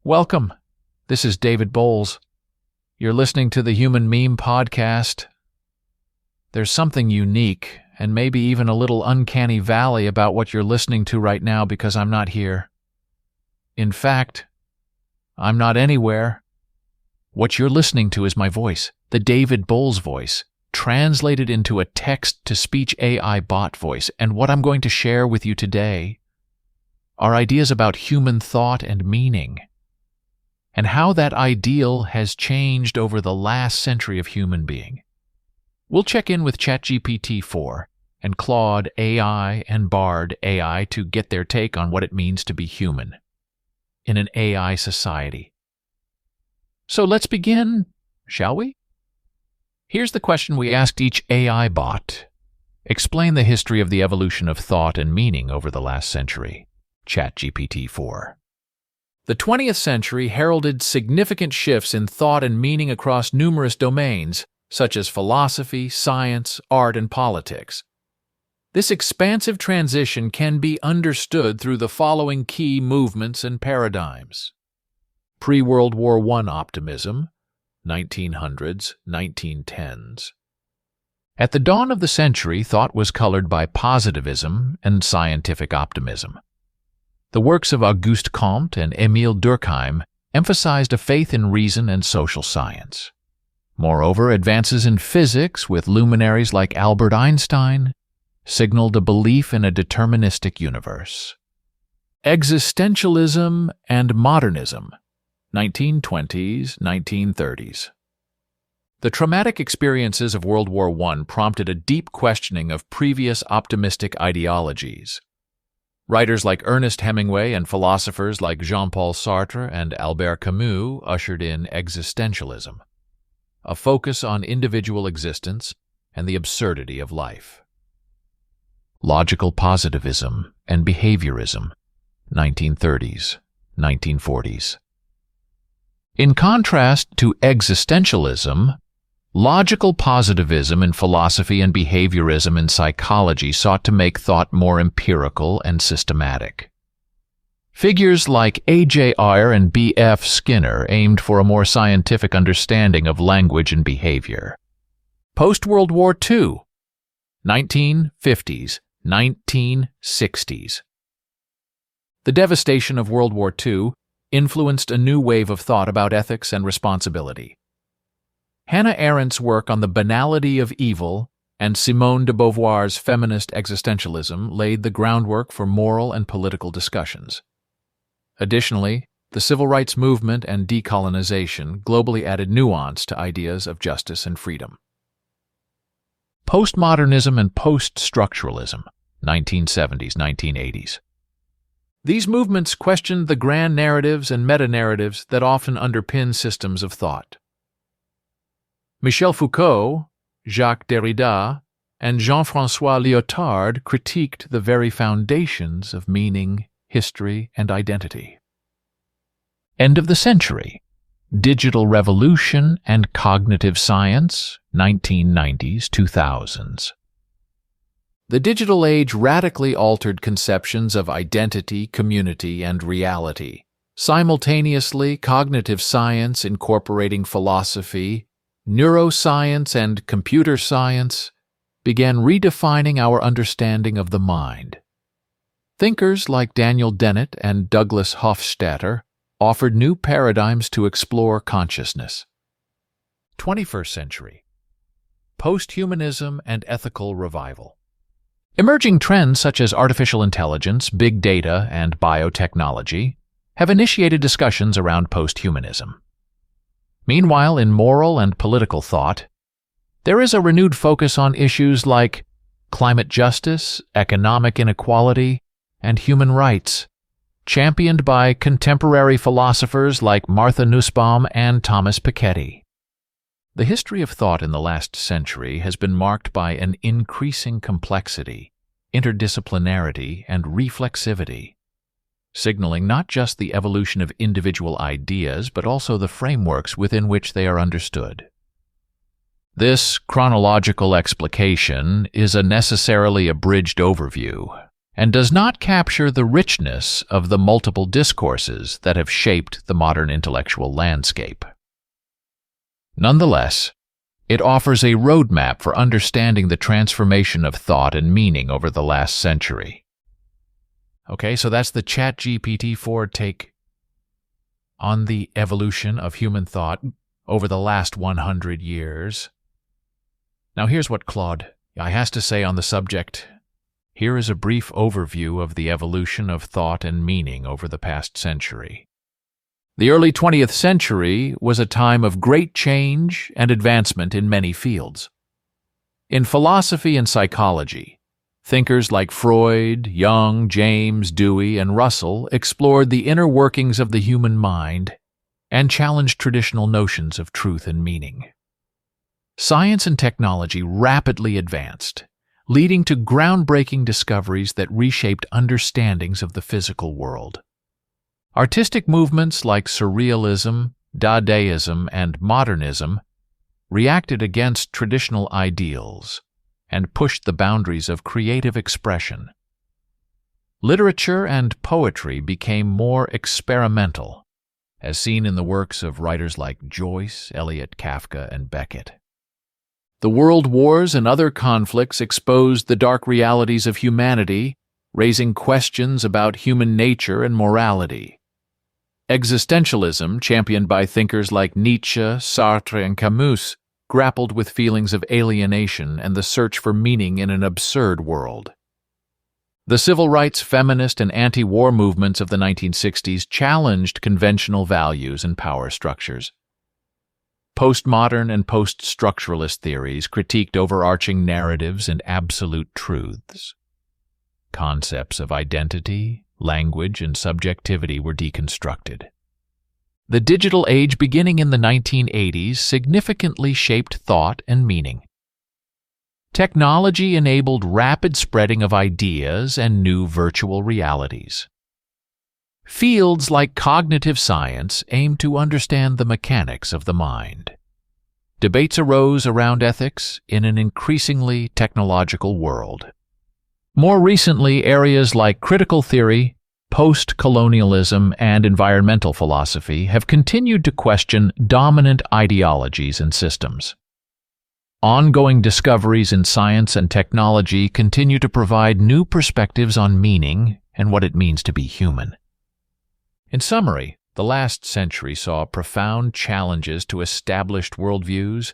Welcome. This is David Bowles. You're listening to the Human Meme Podcast. There's something unique and maybe even a little uncanny valley about what you're listening to right now because I'm not here. In fact, I'm not anywhere. What you're listening to is my voice, the David Bowles voice, translated into a text-to-speech AI bot voice. And what I'm going to share with you today are ideas about human thought and meaning, and how that ideal has changed over the last century of human being. We'll check in with ChatGPT-4 and Claude AI and Bard AI to get their take on what it means to be human in an AI society. So let's begin, shall we? Here's the question we asked each AI bot. Explain the history of the evolution of thought and meaning over the last century. ChatGPT-4. The 20th century heralded significant shifts in thought and meaning across numerous domains, such as philosophy, science, art, and politics. This expansive transition can be understood through the following key movements and paradigms. Pre-World War I optimism, 1900s, 1910s. At the dawn of the century, thought was colored by positivism and scientific optimism. The works of Auguste Comte and Émile Durkheim emphasized a faith in reason and social science. Moreover, advances in physics with luminaries like Albert Einstein signaled a belief in a deterministic universe. Existentialism and modernism, 1920s, 1930s. The traumatic experiences of World War I prompted a deep questioning of previous optimistic ideologies. Writers like Ernest Hemingway and philosophers like Jean-Paul Sartre and Albert Camus ushered in existentialism, a focus on individual existence and the absurdity of life. Logical positivism and behaviorism, 1930s, 1940s. In contrast to existentialism, logical positivism in philosophy and behaviorism in psychology sought to make thought more empirical and systematic. Figures like A.J. Ayer and B.F. Skinner aimed for a more scientific understanding of language and behavior. Post-World War II, 1950s, 1960s. The devastation of World War II influenced a new wave of thought about ethics and responsibility. Hannah Arendt's work on the banality of evil and Simone de Beauvoir's feminist existentialism laid the groundwork for moral and political discussions. Additionally, the civil rights movement and decolonization globally added nuance to ideas of justice and freedom. Postmodernism and post-structuralism, 1970s, 1980s. These movements questioned the grand narratives and meta-narratives that often underpin systems of thought. Michel Foucault, Jacques Derrida, and Jean-François Lyotard critiqued the very foundations of meaning, history, and identity. End of the century. Digital revolution and cognitive science, 1990s, 2000s. The digital age radically altered conceptions of identity, community, and reality. Simultaneously, cognitive science incorporating philosophy, neuroscience, and computer science began redefining our understanding of the mind. Thinkers like Daniel Dennett and Douglas Hofstadter offered new paradigms to explore consciousness. 21st century. Posthumanism and ethical revival. Emerging trends such as artificial intelligence, big data, and biotechnology have initiated discussions around posthumanism. Meanwhile, in moral and political thought, there is a renewed focus on issues like climate justice, economic inequality, and human rights, championed by contemporary philosophers like Martha Nussbaum and Thomas Piketty. The history of thought in the last century has been marked by an increasing complexity, interdisciplinarity, and reflexivity, signaling not just the evolution of individual ideas, but also the frameworks within which they are understood. This chronological explication is a necessarily abridged overview, and does not capture the richness of the multiple discourses that have shaped the modern intellectual landscape. Nonetheless, it offers a roadmap for understanding the transformation of thought and meaning over the last century. Okay, so that's the ChatGPT-4 take on the evolution of human thought over the last 100 years. Now here's what Claude has to say on the subject. Here is a brief overview of the evolution of thought and meaning over the past century. The early 20th century was a time of great change and advancement in many fields. In philosophy and psychology, thinkers like Freud, Jung, James, Dewey, and Russell explored the inner workings of the human mind and challenged traditional notions of truth and meaning. Science and technology rapidly advanced, leading to groundbreaking discoveries that reshaped understandings of the physical world. Artistic movements like Surrealism, Dadaism, and Modernism reacted against traditional ideals and pushed the boundaries of creative expression. Literature and poetry became more experimental, as seen in the works of writers like Joyce, Eliot, Kafka, and Beckett. The world wars and other conflicts exposed the dark realities of humanity, raising questions about human nature and morality. Existentialism, championed by thinkers like Nietzsche, Sartre, and Camus, grappled with feelings of alienation and the search for meaning in an absurd world. The civil rights, feminist, and anti-war movements of the 1960s challenged conventional values and power structures. Postmodern and post-structuralist theories critiqued overarching narratives and absolute truths. Concepts of identity, language, and subjectivity were deconstructed. The digital age beginning in the 1980s significantly shaped thought and meaning. Technology enabled rapid spreading of ideas and new virtual realities. Fields like cognitive science aimed to understand the mechanics of the mind. Debates arose around ethics in an increasingly technological world. More recently, areas like critical theory, post-colonialism, and environmental philosophy have continued to question dominant ideologies and systems. Ongoing discoveries in science and technology continue to provide new perspectives on meaning and what it means to be human. In summary, the last century saw profound challenges to established worldviews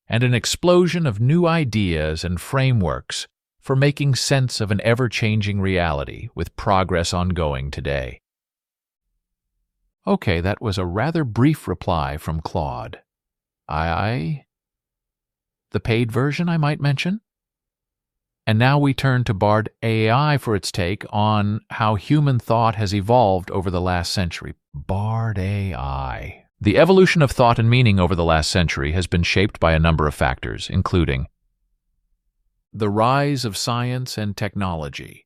and an explosion of new ideas and frameworks for making sense of an ever-changing reality with progress ongoing today. Okay, that was a rather brief reply from Claude. The paid version, I might mention. And now we turn to Bard AI for its take on how human thought has evolved over the last century. Bard AI. The evolution of thought and meaning over the last century has been shaped by a number of factors, including the rise of science and technology.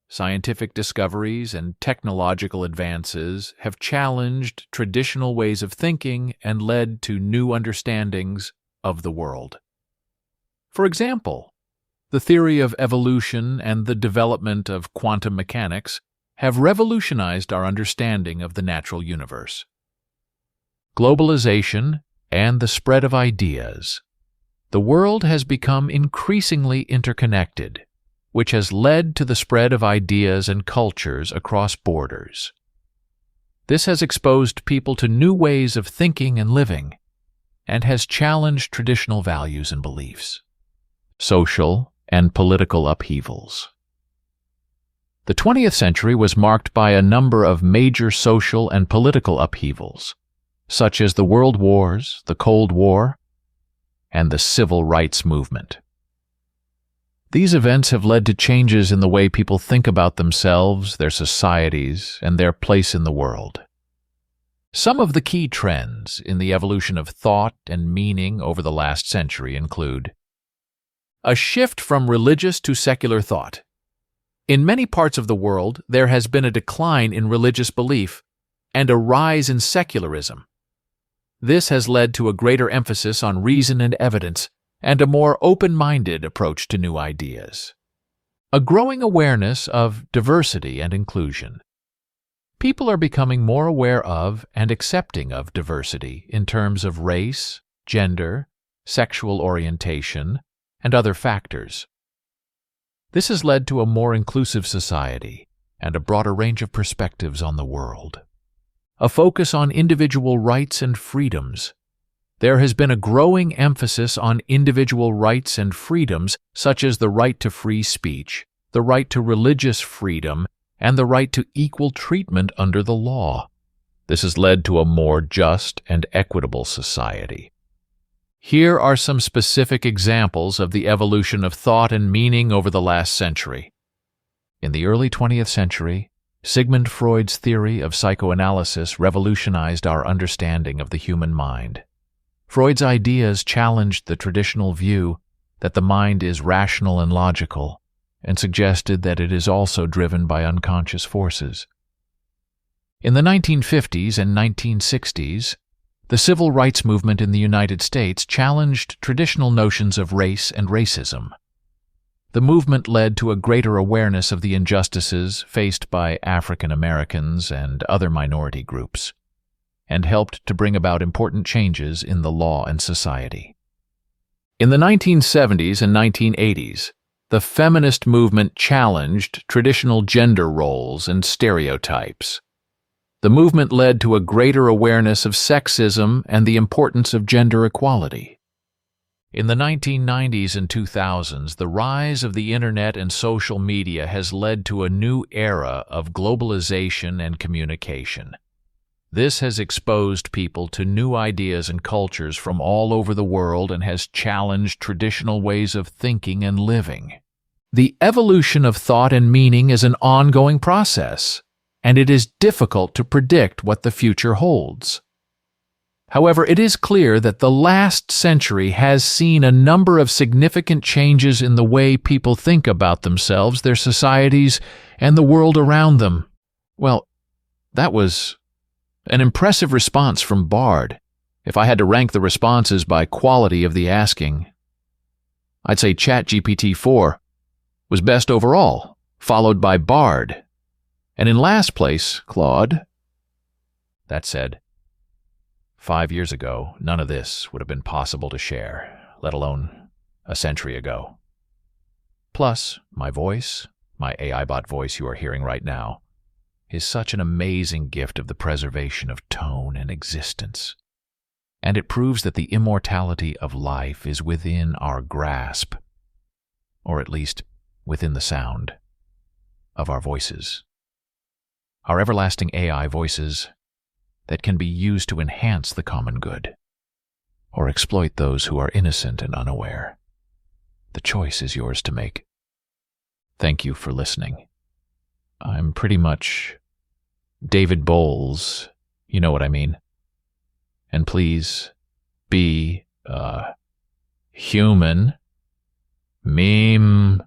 Scientific discoveries and technological advances have challenged traditional ways of thinking and led to new understandings of the world. For example, the theory of evolution and the development of quantum mechanics have revolutionized our understanding of the natural universe. Globalization and the spread of ideas. The world has become increasingly interconnected, which has led to the spread of ideas and cultures across borders. This has exposed people to new ways of thinking and living, and has challenged traditional values and beliefs. Social and political upheavals. The 20th century was marked by a number of major social and political upheavals, such as the World Wars, the Cold War, and the Civil Rights Movement. These events have led to changes in the way people think about themselves, their societies, and their place in the world. Some of the key trends in the evolution of thought and meaning over the last century include a shift from religious to secular thought. In many parts of the world, there has been a decline in religious belief and a rise in secularism. This has led to a greater emphasis on reason and evidence and a more open-minded approach to new ideas. A growing awareness of diversity and inclusion. People are becoming more aware of and accepting of diversity in terms of race, gender, sexual orientation, and other factors. This has led to a more inclusive society and a broader range of perspectives on the world. A focus on individual rights and freedoms. There has been a growing emphasis on individual rights and freedoms, such as the right to free speech, the right to religious freedom, and the right to equal treatment under the law. This has led to a more just and equitable society. Here are some specific examples of the evolution of thought and meaning over the last century. In the early 20th century, Sigmund Freud's theory of psychoanalysis revolutionized our understanding of the human mind. Freud's ideas challenged the traditional view that the mind is rational and logical, and suggested that it is also driven by unconscious forces. In the 1950s and 1960s, the civil rights movement in the United States challenged traditional notions of race and racism. The movement led to a greater awareness of the injustices faced by African Americans and other minority groups, and helped to bring about important changes in the law and society. In the 1970s and 1980s, the feminist movement challenged traditional gender roles and stereotypes. The movement led to a greater awareness of sexism and the importance of gender equality. In the 1990s and 2000s, the rise of the internet and social media has led to a new era of globalization and communication. This has exposed people to new ideas and cultures from all over the world and has challenged traditional ways of thinking and living. The evolution of thought and meaning is an ongoing process, and it is difficult to predict what the future holds. However, it is clear that the last century has seen a number of significant changes in the way people think about themselves, their societies, and the world around them. Well, that was an impressive response from Bard. If I had to rank the responses by quality of the asking, I'd say ChatGPT-4 was best overall, followed by Bard, and in last place, Claude. That said, 5 years ago, none of this would have been possible to share, let alone a century ago. Plus, my voice, my AI bot voice you are hearing right now, is such an amazing gift of the preservation of tone and existence. And it proves that the immortality of life is within our grasp, or at least within the sound of our voices. Our everlasting AI voices that can be used to enhance the common good, or exploit those who are innocent and unaware. The choice is yours to make. Thank you for listening. I'm pretty much David Bowles, you know what I mean. And please be a human. Meme.